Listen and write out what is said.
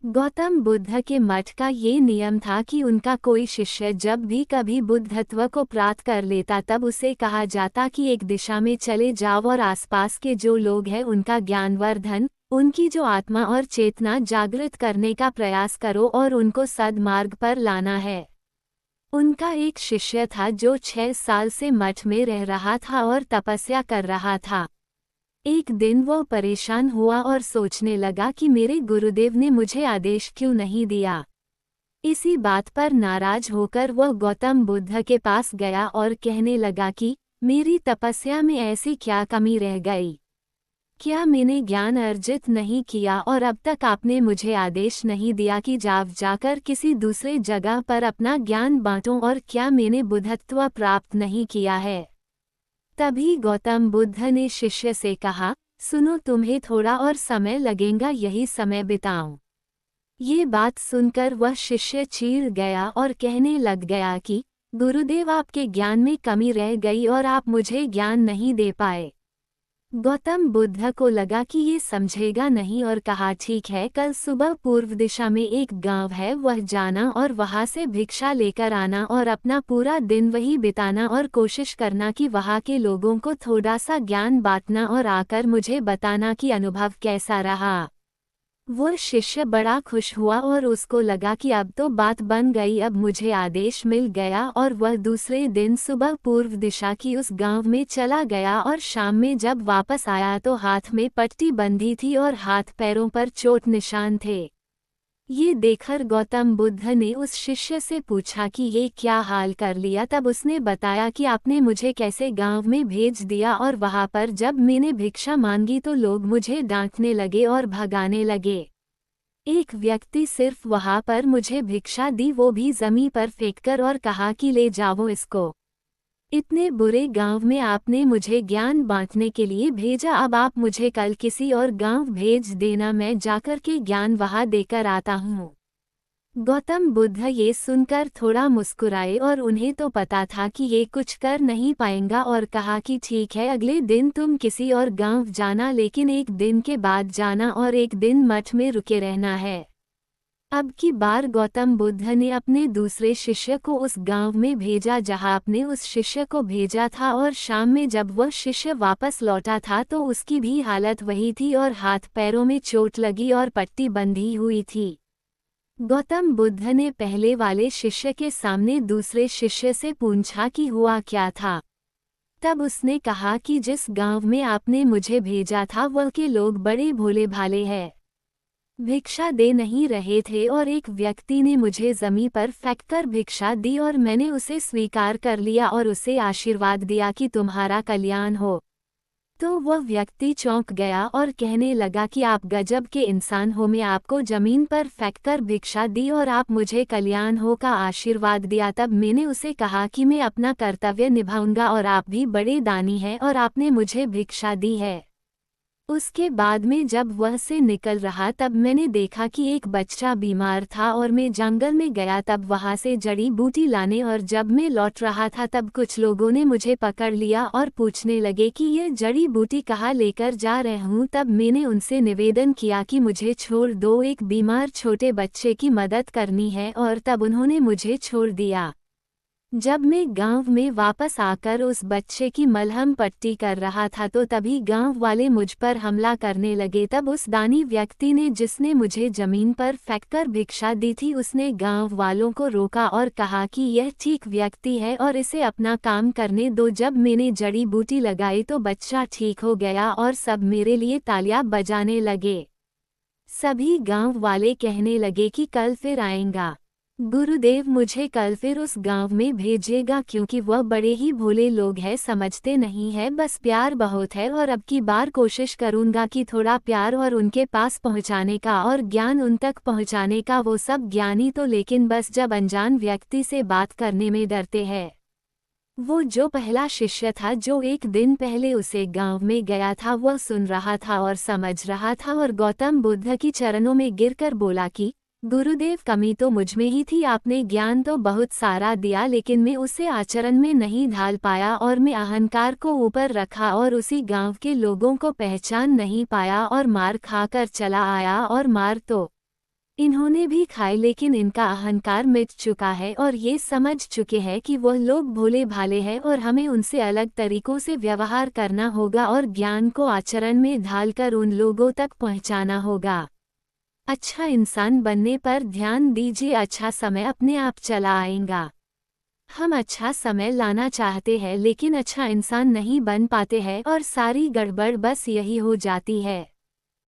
गौतम बुद्ध के मठ का ये नियम था कि उनका कोई शिष्य जब भी कभी बुद्धत्व को प्राप्त कर लेता तब उसे कहा जाता कि एक दिशा में चले जाओ और आसपास के जो लोग हैं उनका ज्ञानवर्धन, उनकी जो आत्मा और चेतना जागृत करने का प्रयास करो और उनको सद्मार्ग पर लाना है। उनका एक शिष्य था जो 6 साल से मठ में रह रहा था और तपस्या कर रहा था। एक दिन वो परेशान हुआ और सोचने लगा कि मेरे गुरुदेव ने मुझे आदेश क्यों नहीं दिया। इसी बात पर नाराज होकर वह गौतम बुद्ध के पास गया और कहने लगा कि मेरी तपस्या में ऐसी क्या कमी रह गई? क्या मैंने ज्ञान अर्जित नहीं किया और अब तक आपने मुझे आदेश नहीं दिया कि जाकर किसी दूसरे जगह पर अपना ज्ञान बांटूं, और क्या मैंने बुद्धत्व प्राप्त नहीं किया है? तभी गौतम बुद्ध ने शिष्य से कहा, सुनो, तुम्हें थोड़ा और समय लगेगा, यही समय बिताऊं। ये बात सुनकर वह शिष्य चीड़ गया और कहने लग गया कि गुरुदेव, आपके ज्ञान में कमी रह गई और आप मुझे ज्ञान नहीं दे पाए। गौतम बुद्ध को लगा कि ये समझेगा नहीं और कहा, ठीक है, कल सुबह पूर्व दिशा में एक गांव है, वह जाना और वहां से भिक्षा लेकर आना और अपना पूरा दिन वही बिताना और कोशिश करना कि वहां के लोगों को थोड़ा सा ज्ञान बांटना और आकर मुझे बताना कि अनुभव कैसा रहा। वो शिष्य बड़ा खुश हुआ और उसको लगा कि अब तो बात बन गई, अब मुझे आदेश मिल गया, और वह दूसरे दिन सुबह पूर्व दिशा की उस गांव में चला गया और शाम में जब वापस आया तो हाथ में पट्टी बंधी थी और हाथ पैरों पर चोट निशान थे। ये देखकर गौतम बुद्ध ने उस शिष्य से पूछा कि ये क्या हाल कर लिया। तब उसने बताया कि आपने मुझे कैसे गांव में भेज दिया और वहां पर जब मैंने भिक्षा मांगी तो लोग मुझे डांटने लगे और भगाने लगे। एक व्यक्ति सिर्फ वहां पर मुझे भिक्षा दी, वो भी जमीन पर फेंककर, और कहा कि ले जाओ इसको। इतने बुरे गांव में आपने मुझे ज्ञान बांटने के लिए भेजा, अब आप मुझे कल किसी और गांव भेज देना, मैं जाकर के ज्ञान वहां देकर आता हूँ। गौतम बुद्ध ये सुनकर थोड़ा मुस्कुराए और उन्हें तो पता था कि ये कुछ कर नहीं पाएगा, और कहा कि ठीक है, अगले दिन तुम किसी और गांव जाना, लेकिन एक दिन के बाद जाना और एक दिन मठ में रुके रहना है। अब की बार गौतम बुद्ध ने अपने दूसरे शिष्य को उस गांव में भेजा जहां आपने उस शिष्य को भेजा था, और शाम में जब वह शिष्य वापस लौटा था तो उसकी भी हालत वही थी और हाथ पैरों में चोट लगी और पट्टी बंधी हुई थी। गौतम बुद्ध ने पहले वाले शिष्य के सामने दूसरे शिष्य से पूछा कि हुआ क्या था। तब उसने कहा कि जिस गांव में आपने मुझे भेजा था वह के लोग बड़े भोले भाले हैं, भिक्षा दे नहीं रहे थे, और एक व्यक्ति ने मुझे जमीन पर फेंककर भिक्षा दी और मैंने उसे स्वीकार कर लिया और उसे आशीर्वाद दिया कि तुम्हारा कल्याण हो। तो वह व्यक्ति चौंक गया और कहने लगा कि आप गजब के इंसान हो, मैं आपको जमीन पर फेंककर भिक्षा दी और आप मुझे कल्याण हो का आशीर्वाद दिया। तब मैंने उसे कहा कि मैं अपना कर्तव्य निभाऊंगा और आप भी बड़े दानी हैं और आपने मुझे भिक्षा दी है। उसके बाद में जब वह से निकल रहा तब मैंने देखा कि एक बच्चा बीमार था और मैं जंगल में गया तब वहां से जड़ी बूटी लाने, और जब मैं लौट रहा था तब कुछ लोगों ने मुझे पकड़ लिया और पूछने लगे कि ये जड़ी बूटी कहाँ लेकर जा रहे हूँ। तब मैंने उनसे निवेदन किया कि मुझे छोड़ दो, एक बीमार छोटे बच्चे की मदद करनी है, और तब उन्होंने मुझे छोड़ दिया। जब मैं गांव में वापस आकर उस बच्चे की मलहम पट्टी कर रहा था तो तभी गांव वाले मुझ पर हमला करने लगे। तब उस दानी व्यक्ति ने, जिसने मुझे जमीन पर फेंककर भिक्षा दी थी, उसने गांव वालों को रोका और कहा कि यह ठीक व्यक्ति है और इसे अपना काम करने दो। जब मैंने जड़ी बूटी लगाई तो बच्चा ठीक हो गया और सब मेरे लिए तालियां बजाने लगे। सभी गांव वाले कहने लगे कि कल फिर आएगा, गुरुदेव मुझे कल फिर उस गांव में भेजेगा, क्योंकि वह बड़े ही भोले लोग हैं, समझते नहीं है, बस प्यार बहुत है, और अब की बार कोशिश करूंगा कि थोड़ा प्यार और उनके पास पहुंचाने का और ज्ञान उन तक पहुंचाने का। वो सब ज्ञानी तो लेकिन बस जब अनजान व्यक्ति से बात करने में डरते हैं। वो जो पहला शिष्य था जो एक दिन पहले उसे गांव में गया था, वह सुन रहा था और समझ रहा था और गौतम बुद्ध की चरणों में गिरकर बोला कि गुरुदेव, कमी तो मुझमें ही थी, आपने ज्ञान तो बहुत सारा दिया लेकिन मैं उसे आचरण में नहीं ढाल पाया, और मैं अहंकार को ऊपर रखा और उसी गांव के लोगों को पहचान नहीं पाया और मार खाकर चला आया, और मार तो इन्होंने भी खाए लेकिन इनका अहंकार मिट चुका है और ये समझ चुके हैं कि वह लोग भोले भाले हैं और हमें उनसे अलग तरीकों से व्यवहार करना होगा और ज्ञान को आचरण में ढालकर उन लोगों तक पहुंचाना होगा। अच्छा इंसान बनने पर ध्यान दीजिए, अच्छा समय अपने आप चला आएगा। हम अच्छा समय लाना चाहते हैं लेकिन अच्छा इंसान नहीं बन पाते हैं और सारी गड़बड़ बस यही हो जाती है।